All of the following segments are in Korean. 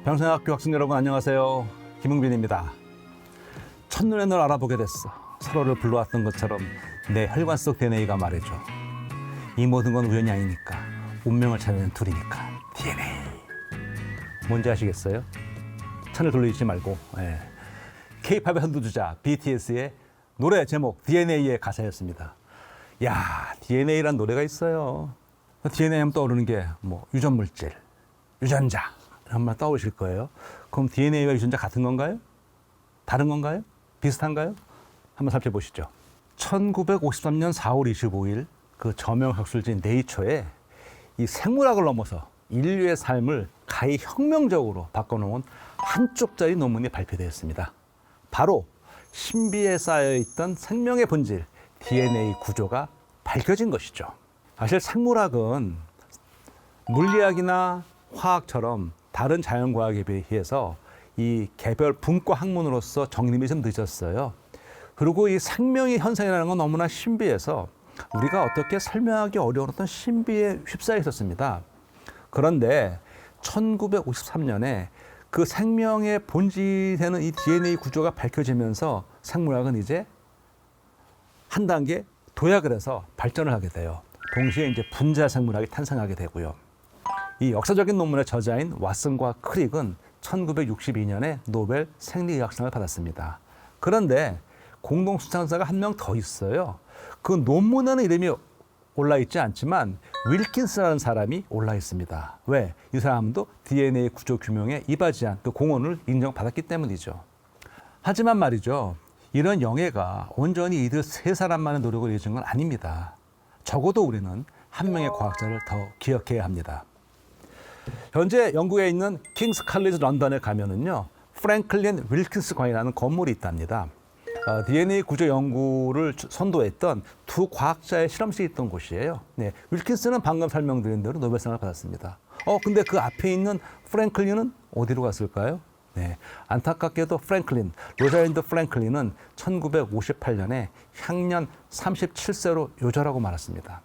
병성학교 학생 여러분 안녕하세요. 김흥빈입니다. 첫눈에 널 알아보게 됐어. 서로를 불러왔던 것처럼 내 혈관 속 DNA가 말해줘. 이 모든 건 우연이 아니니까. 운명을 찾는 둘이니까. DNA. 뭔지 아시겠어요? 채널 돌리지 말고. K-팝의 선두주자 BTS의 노래 제목 DNA의 가사였습니다. 야, DNA란 노래가 있어요. DNA 하면 떠오르는 게 뭐 유전물질, 유전자 한번 떠오르실 거예요. 그럼 DNA와 유전자 같은 건가요? 다른 건가요? 비슷한가요? 한번 살펴보시죠. 1953년 4월 25일 그 저명 학술지 네이처에 이 생물학을 넘어서 인류의 삶을 가히 혁명적으로 바꿔놓은 한 쪽짜리 논문이 발표되었습니다. 바로 신비에 쌓여있던 생명의 본질, DNA 구조가 밝혀진 것이죠. 사실 생물학은 물리학이나 화학처럼 다른 자연과학에 비해서 이 개별 분과 학문으로서 정립이 좀 늦었어요. 그리고 이 생명의 현상이라는 건 너무나 신비해서 우리가 어떻게 설명하기 어려운 어떤 신비에 휩싸여 있었습니다. 그런데 1953년에 그 생명의 본질이 되는 이 DNA 구조가 밝혀지면서 생물학은 이제 한 단계 도약을 해서 발전을 하게 돼요. 동시에 이제 분자 생물학이 탄생하게 되고요. 이 역사적인 논문의 저자인 왓슨과 크릭은 1962년에 노벨 생리의학상을 받았습니다. 그런데 공동 수상자가 한 명 더 있어요. 그 논문에는 이름이 올라 있지 않지만 윌킨스라는 사람이 올라 있습니다. 왜? 이 사람도 DNA 구조 규명에 이바지한 그 공헌을 인정받았기 때문이죠. 하지만 말이죠. 이런 영예가 온전히 이들 세 사람만의 노력을 이어진 건 아닙니다. 적어도 우리는 한 명의 과학자를 더 기억해야 합니다. 현재 영국에 있는 킹스 칼리지 런던에 가면은요, 프랭클린 윌킨스 관이라는 건물이 있답니다. DNA 구조 연구를 선도했던 두 과학자의 실험실이 있던 곳이에요. 네, 윌킨스는 방금 설명드린 대로 노벨상을 받았습니다. 근데 그 앞에 있는 프랭클린은 어디로 갔을까요? 네, 안타깝게도 로잘린드 프랭클린은 1958년에 향년 37세로 요절하고 말았습니다.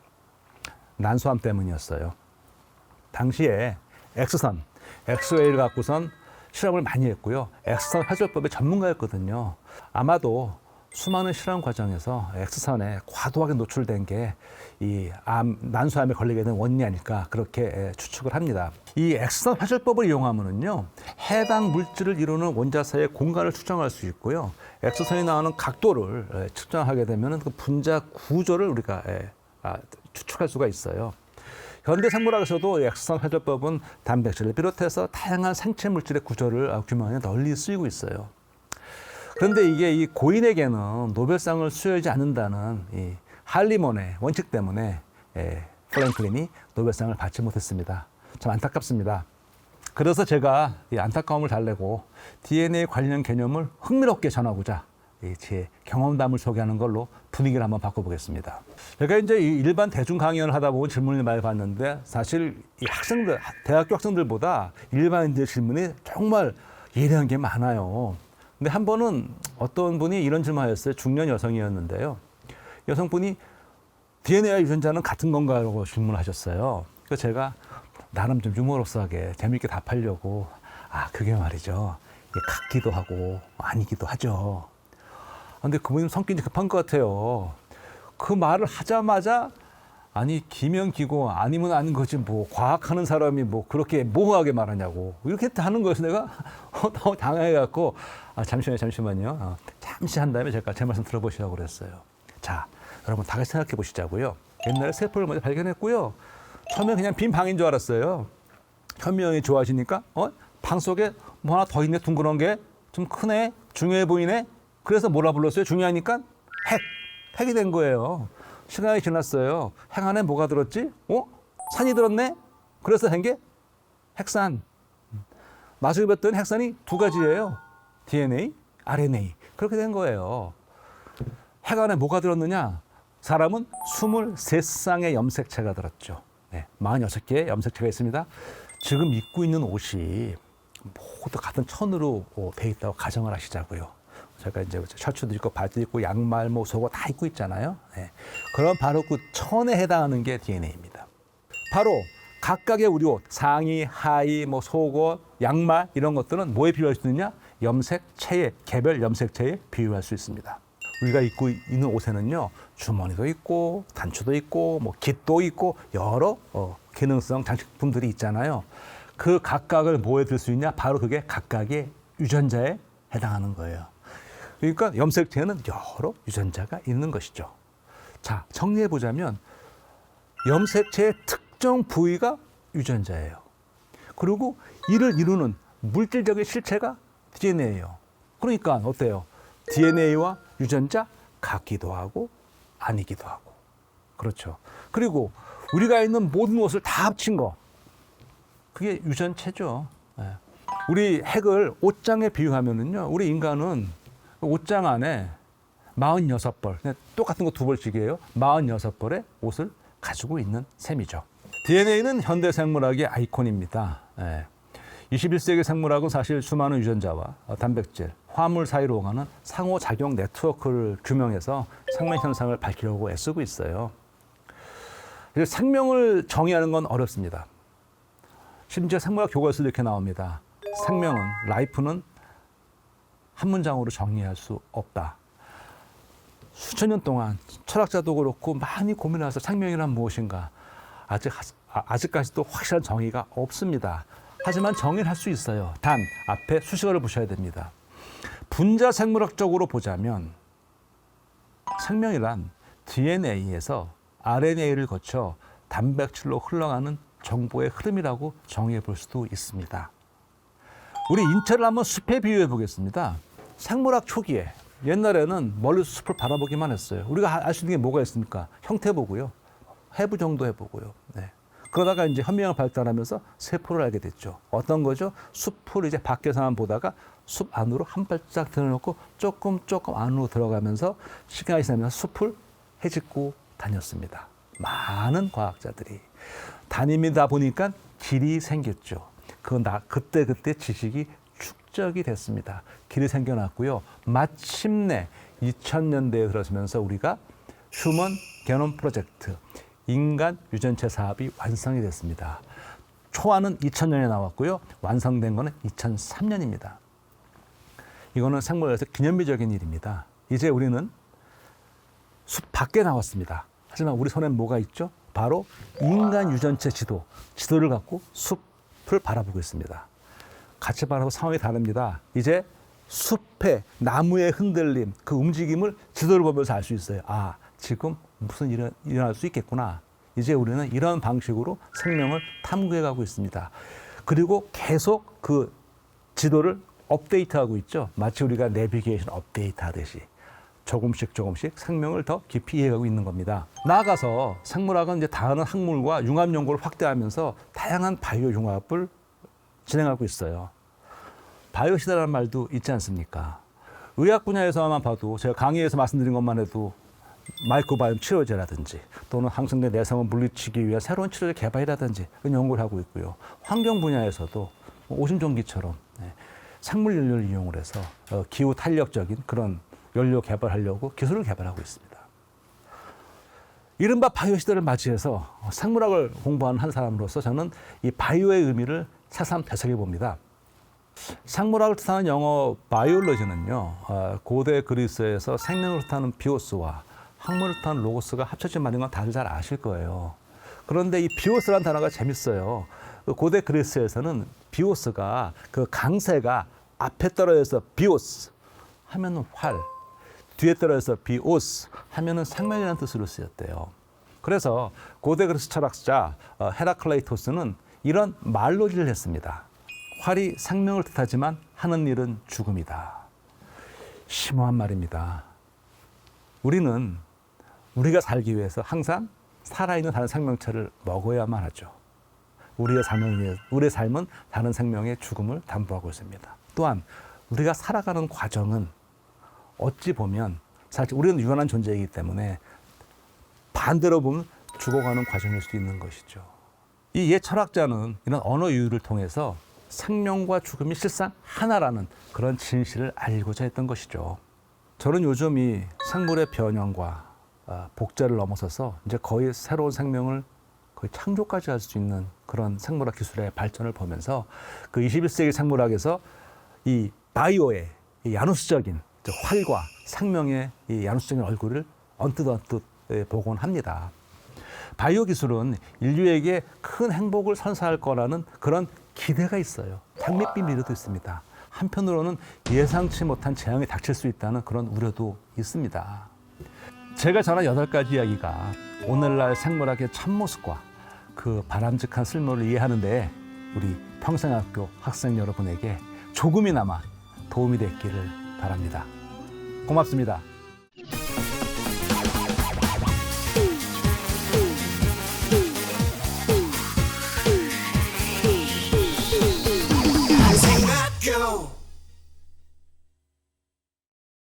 난소암 때문이었어요. 당시에 엑스선, 엑스레이를 갖고선 실험을 많이 했고요. 엑스선 회절법의 전문가였거든요. 아마도 수많은 실험 과정에서 엑스선에 과도하게 노출된 게 이 난소암에 걸리게 된 원인이 아닐까 그렇게 추측을 합니다. 이 엑스선 회절법을 이용하면은요, 해당 물질을 이루는 원자사의 공간을 추정할 수 있고요. 엑스선이 나오는 각도를 측정하게 되면 그 분자 구조를 우리가 추측할 수가 있어요. 현대 생물학에서도 엑스선 회절법은 단백질을 비롯해서 다양한 생체 물질의 구조를 규명하는 데 널리 쓰이고 있어요. 그런데 이게 이 고인에게는 노벨상을 수여하지 않는다는 이 할리몬의 원칙 때문에 프랭클린이 노벨상을 받지 못했습니다. 참 안타깝습니다. 그래서 제가 이 안타까움을 달래고 DNA 관련 개념을 흥미롭게 전하고자 제 경험담을 소개하는 걸로 분위기를 한번 바꿔보겠습니다. 제가 이제 일반 대중 강연을 하다 보면 질문을 많이 받는데 사실 이 대학교 학생들보다 일반인들 질문이 정말 예리한 게 많아요. 근데 한 번은 어떤 분이 이런 질문을 하셨어요. 중년 여성이었는데요. 여성분이 DNA와 유전자는 같은 건가라고 질문을 하셨어요. 그래서 제가 나름 좀 유머러스하게 재밌게 답하려고 그게 말이죠. 같기도 하고 아니기도 하죠. 근데 그분이 성격이 급한 것 같아요. 그 말을 하자마자 아니 기면 기고 아니면 아닌 거지 뭐 과학하는 사람이 뭐 그렇게 모호하게 말하냐고 이렇게 하는 거여서 내가 너무 당황해갖고 잠시만요. 잠시 한 다음에 제가 제 말씀 들어보시라고 그랬어요. 자, 여러분 다 같이 생각해 보시자고요. 옛날에 세포를 먼저 발견했고요. 처음에 그냥 빈 방인 줄 알았어요. 현미형이 좋아하시니까 방 속에 뭐 하나 더 있네, 둥그런 게 좀 크네, 중요해 보이네. 그래서 뭐라 불렀어요? 중요하니까 핵이 된 거예요. 시간이 지났어요. 핵 안에 뭐가 들었지? 산이 들었네? 그래서 된 게 핵산. 나중에 봤더니 핵산이 두 가지예요. DNA, RNA. 그렇게 된 거예요. 핵 안에 뭐가 들었느냐? 사람은 23쌍의 염색체가 들었죠. 네, 46개의 염색체가 있습니다. 지금 입고 있는 옷이 모두 같은 천으로 돼 있다고 가정을 하시자고요. 제가 이제 셔츠도 입고 바지 입고 양말, 뭐 속옷 다 입고 있잖아요. 네. 그럼 바로 그 천에 해당하는 게 DNA입니다. 바로 각각의 우리 옷, 상의, 하의, 뭐 속옷, 양말 이런 것들은 뭐에 비유할 수 있느냐? 염색체에, 개별 염색체에 비유할 수 있습니다. 우리가 입고 있는 옷에는요, 주머니도 있고 단추도 있고 뭐 깃도 있고 여러 기능성 장식품들이 있잖아요. 그 각각을 뭐에 들 수 있냐? 바로 그게 각각의 유전자에 해당하는 거예요. 그러니까 염색체에는 여러 유전자가 있는 것이죠. 자, 정리해 보자면 염색체의 특정 부위가 유전자예요. 그리고 이를 이루는 물질적인 실체가 DNA예요. 그러니까 어때요? DNA와 유전자 같기도 하고 아니기도 하고. 그렇죠. 그리고 우리가 있는 모든 것을 다 합친 거, 그게 유전체죠. 네. 우리 핵을 옷장에 비유하면은요, 우리 인간은 옷장 안에 46벌, 똑같은 거 2벌씩이에요. 46벌의 옷을 가지고 있는 셈이죠. DNA는 현대 생물학의 아이콘입니다. 21세기 생물학은 사실 수많은 유전자와 단백질, 화물 사이로 오가는 상호작용 네트워크를 규명해서 생명 현상을 밝히려고 애쓰고 있어요. 생명을 정의하는 건 어렵습니다. 심지어 생물학 교과서도 이렇게 나옵니다. 생명은, 라이프는 한 문장으로 정의할 수 없다. 수천 년 동안 철학자도 그렇고 많이 고민해서 생명이란 무엇인가 아직까지도 확실한 정의가 없습니다. 하지만 정의를 할 수 있어요. 단 앞에 수식어를 보셔야 됩니다. 분자 생물학적으로 보자면 생명이란 DNA에서 RNA를 거쳐 단백질로 흘러가는 정보의 흐름이라고 정의해 볼 수도 있습니다. 우리 인체를 한번 숲에 비유해 보겠습니다. 생물학 초기에 옛날에는 멀리서 숲을 바라보기만 했어요. 우리가 알 수 있는 게 뭐가 있습니까? 형태 보고요. 해부 정도 해보고요. 네. 그러다가 이제 현미경을 발달하면서 세포를 알게 됐죠. 어떤 거죠? 숲을 이제 밖에서만 보다가 숲 안으로 한 발짝 들어놓고 조금 안으로 들어가면서 시간이 지나면서 숲을 헤집고 다녔습니다. 많은 과학자들이 다닙니다 보니까 길이 생겼죠. 그때 지식이 축적이 됐습니다. 길이 생겨났고요. 마침내 2000년대에 들어서면서 우리가 휴먼 게놈 프로젝트, 인간 유전체 사업이 완성이 됐습니다. 초안은 2000년에 나왔고요. 완성된 거는 2003년입니다. 이거는 생물학에서 기념비적인 일입니다. 이제 우리는 숲 밖에 나왔습니다. 하지만 우리 손엔 뭐가 있죠? 바로 인간 유전체 지도를 갖고 숲을 바라보고 있습니다. 같이 바라보고 상황이 다릅니다. 이제 숲의 나무의 흔들림, 그 움직임을 지도를 보면서 알 수 있어요. 아, 지금 무슨 일이 일어날 수 있겠구나. 이제 우리는 이런 방식으로 생명을 탐구해 가고 있습니다. 그리고 계속 그 지도를 업데이트하고 있죠. 마치 우리가 내비게이션 업데이트 하듯이 조금씩 생명을 더 깊이 이해하고 있는 겁니다. 나아가서 생물학은 이제 다른 학문과 융합 연구를 확대하면서 다양한 바이오 융합을 진행하고 있어요. 바이오 시대라는 말도 있지 않습니까? 의학 분야에서만 봐도 제가 강의에서 말씀드린 것만 해도 마이크로바이옴 치료제라든지 또는 항생제 내성을 물리치기 위한 새로운 치료제 개발이라든지 그런 연구를 하고 있고요. 환경 분야에서도 오심종기처럼 생물 연료를 이용을 해서 기후 탄력적인 그런 연료 개발하려고 기술을 개발하고 있습니다. 이른바 바이오 시대를 맞이해서 생물학을 공부하는 한 사람으로서 저는 이 바이오의 의미를 새삼 되새겨 봅니다. 생물학을 뜻하는 영어 바이올로지는요, 고대 그리스에서 생명을 뜻하는 비오스와 학문을 뜻하는 로고스가 합쳐진 말인 건 다들 잘 아실 거예요. 그런데 이 비오스라는 단어가 재밌어요. 고대 그리스에서는 비오스가 그 강세가 앞에 떨어져서 비오스 하면은 활, 뒤에 떨어져서 비오스 하면은 생명이라는 뜻으로 쓰였대요. 그래서 고대 그리스 철학자 헤라클레이토스는 이런 말로지를 했습니다. 활이 생명을 뜻하지만 하는 일은 죽음이다. 심오한 말입니다. 우리는 우리가 살기 위해서 항상 살아있는 다른 생명체를 먹어야만 하죠. 우리의 삶은 다른 생명의 죽음을 담보하고 있습니다. 또한 우리가 살아가는 과정은 어찌 보면 사실 우리는 유한한 존재이기 때문에 반대로 보면 죽어가는 과정일 수도 있는 것이죠. 이 옛 철학자는 이런 언어 유희를 통해서 생명과 죽음이 실상 하나라는 그런 진실을 알고자 했던 것이죠. 저는 요즘 이 생물의 변형과 복제를 넘어서서 이제 거의 새로운 생명을 거의 창조까지 할 수 있는 그런 생물학 기술의 발전을 보면서 그 21세기 생물학에서 이 바이오의 이 야누스적인 활과 생명의 이 야누스적인 얼굴을 언뜻 복원합니다. 바이오 기술은 인류에게 큰 행복을 선사할 거라는 그런 기대가 있어요. 장밋빛 미래도 있습니다. 한편으로는 예상치 못한 재앙이 닥칠 수 있다는 그런 우려도 있습니다. 제가 전한 8가지 이야기가 오늘날 생물학의 참모습과 그 바람직한 쓸모를 이해하는 데 우리 평생학교 학생 여러분에게 조금이나마 도움이 됐기를 바랍니다. 고맙습니다.